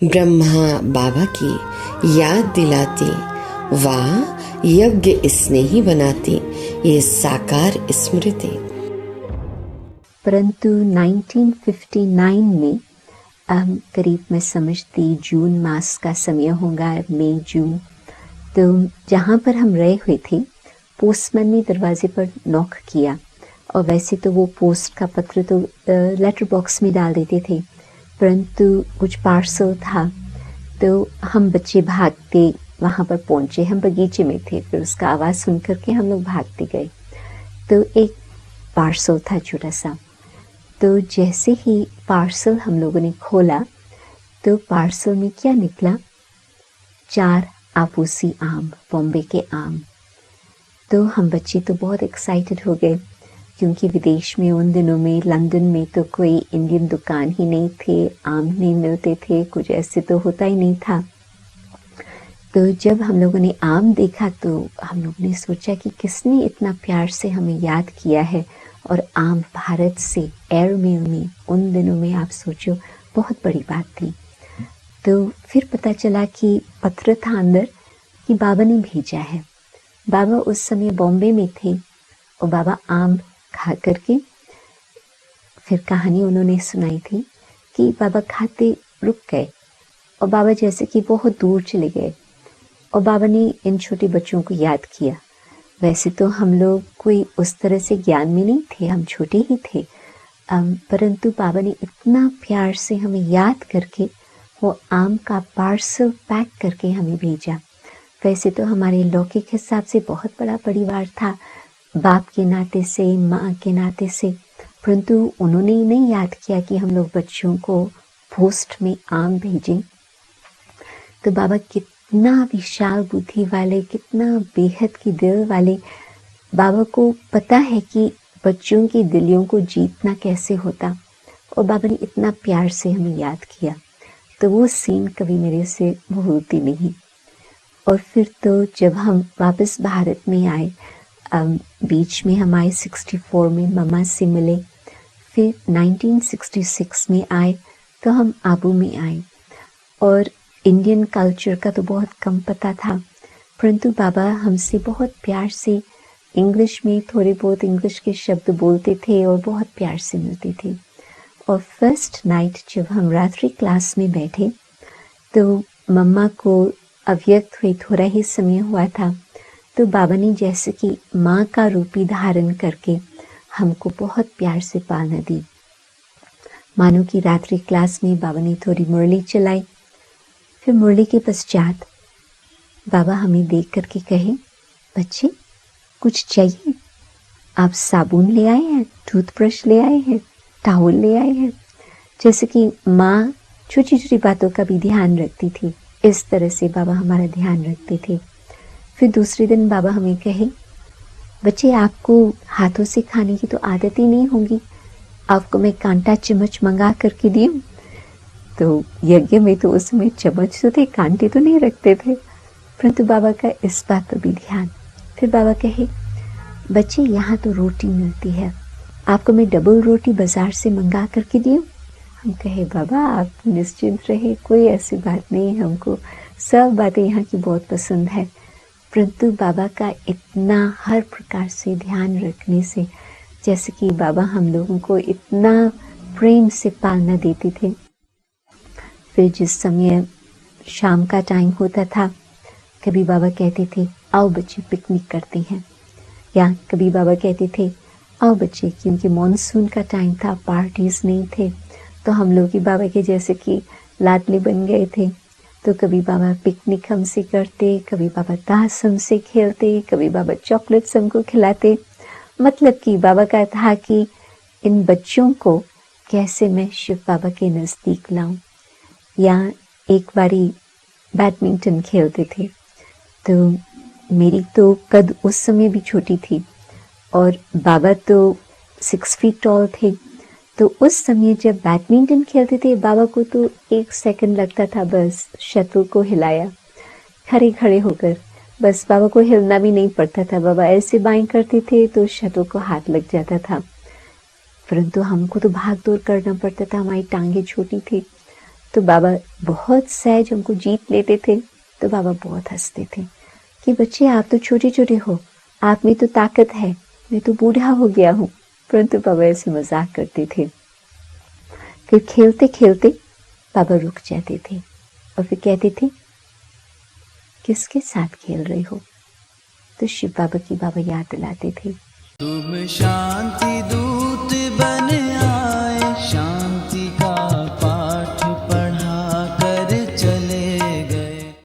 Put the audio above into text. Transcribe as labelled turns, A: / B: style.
A: ब्रह्मा बाबा की याद दिलाती, वाह यज्ञ इसने ही बनाती ये साकार स्मृति।
B: परंतु 1959 में करीब मैं समझती जून मास का समय होगा, मई जून, तो जहाँ पर हम रहे हुए थे पोस्टमैन ने दरवाजे पर नॉक किया। और वैसे तो वो पोस्ट का पत्र तो लेटर बॉक्स में डाल देते थे, परंतु कुछ पार्सल था तो हम बच्चे भागते वहाँ पर पहुँचे। हम बगीचे में थे, फिर उसका आवाज़ सुन करके हम लोग भागते गए। तो एक पार्सल था छोटा सा। तो जैसे ही पार्सल हम लोगों ने खोला तो पार्सल में क्या निकला, 4 आपूसी आम, बॉम्बे के आम। तो हम बच्चे तो बहुत एक्साइटेड हो गए, क्योंकि विदेश में उन दिनों में लंदन में तो कोई इंडियन दुकान ही नहीं थे, आम नहीं मिलते थे, कुछ ऐसे तो होता ही नहीं था। तो जब हम लोगों ने आम देखा तो हम लोगों ने सोचा कि किसने इतना प्यार से हमें याद किया है, और आम भारत से एयरमेल में, उन दिनों में आप सोचो बहुत बड़ी बात थी। तो फिर पता चला कि पत्र था अंदर कि बाबा ने भेजा है। बाबा उस समय बॉम्बे में थे और बाबा आम खा करके, फिर कहानी उन्होंने सुनाई थी कि बाबा खाते रुक गए और बाबा जैसे कि बहुत दूर चले गए, और बाबा ने इन छोटे बच्चों को याद किया। वैसे तो हम लोग कोई उस तरह से ज्ञान में नहीं थे, हम छोटे ही थे, परंतु बाबा ने इतना प्यार से हमें याद करके वो आम का पार्सल पैक करके हमें भेजा। वैसे तो हमारे लौकिक हिसाब से बहुत बड़ा परिवार था, बाप के नाते से, माँ के नाते से, परंतु उन्होंने नहीं याद किया कि हम लोग बच्चों को पोस्ट में आम भेजें। तो बाबा कितना विशाल बुद्धि वाले, कितना बेहद की दिल वाले, बाबा को पता है कि बच्चों की दिलों को जीतना कैसे होता, और बाबा ने इतना प्यार से हमें याद किया। तो वो सीन कभी मेरे से भूलती नहीं। और फिर तो जब हम वापस भारत में आए, बीच में हम आए 64 में मम्मा से मिले, फिर 1966 में आए तो हम आबू में आए। और इंडियन कल्चर का तो बहुत कम पता था, परंतु बाबा हमसे बहुत प्यार से इंग्लिश में थोड़े बहुत इंग्लिश के शब्द बोलते थे और बहुत प्यार से मिलते थे। और फर्स्ट नाइट जब हम रात्रि क्लास में बैठे तो मम्मा को अव्यक्त हुए थोड़ा ही समय हुआ था, तो बाबा ने जैसे कि माँ का रूपी धारण करके हमको बहुत प्यार से पालना दी। मानो कि रात्रि क्लास में बाबा ने थोड़ी मुरली चलाई। फिर मुरली के पश्चात बाबा हमें देख करके कहे, बच्चे कुछ चाहिए? आप साबुन ले आए हैं, टूथब्रश ले आए हैं, टावल ले आए हैं। जैसे कि माँ छोटी छोटी बातों का भी ध्यान रखती थी, इस तरह से बाबा हमारा ध्यान रखते थे। फिर दूसरे दिन बाबा हमें कहे, बच्चे आपको हाथों से खाने की तो आदत ही नहीं होगी, आपको मैं कांटा चम्मच मंगा करके दी। तो यज्ञ में तो उसमें चम्मच तो थे, कांटे तो नहीं रखते थे, परंतु बाबा का इस बात पर भी ध्यान। फिर बाबा कहे, बच्चे यहाँ तो रोटी मिलती है, आपको मैं डबल रोटी बाजार से मंगा करके दी। हम कहे, बाबा आप निश्चिंत रहे, कोई ऐसी बात नहीं, हमको सब बातें यहाँ की बहुत पसंद है। परंतु बाबा का इतना हर प्रकार से ध्यान रखने से, जैसे कि बाबा हम लोगों को इतना प्रेम से पालना देते थे। फिर जिस समय शाम का टाइम होता था, कभी बाबा कहते थे आओ बच्चे पिकनिक करते हैं, या कभी बाबा कहते थे आओ बच्चे, क्योंकि मॉनसून का टाइम था, पार्टीज नहीं थे, तो हम लोग ही बाबा के जैसे कि लाडले बन गए थे। तो कभी बाबा पिकनिक हमसे करते, कभी बाबा ताश हमसे खेलते, कभी बाबा चॉकलेट्स हमको खिलाते। मतलब कि बाबा का था कि इन बच्चों को कैसे मैं शिव बाबा के नज़दीक लाऊं। या एक बारी बैडमिंटन खेलते थे, तो मेरी तो कद उस समय भी छोटी थी और बाबा तो 6 फीट टॉल थे। तो उस समय जब बैडमिंटन खेलते थे, बाबा को तो 1 सेकंड लगता था, बस शटल को हिलाया खड़े खड़े होकर, बस बाबा को हिलना भी नहीं पड़ता था। बाबा ऐसे बाइंग करते थे तो शटल को हाथ लग जाता था, परंतु हमको तो भाग दौड़ करना पड़ता था, हमारी टांगे छोटी थी। तो बाबा बहुत सहज उनको जीत लेते थे। तो बाबा बहुत हंसते थे कि बच्चे आप तो छोटे छोटे हो, आप में तो ताकत है, मैं तो बूढ़ा हो गया हूँ। परंतु बाबा ऐसे मजाक करते थे। फिर खेलते खेलते बाबा रुक जाते थे और फिर कहते थे किसके साथ खेल रहे हो। तो शिव बाबा की बाबा याद दिलाते थे।
C: तुम शांति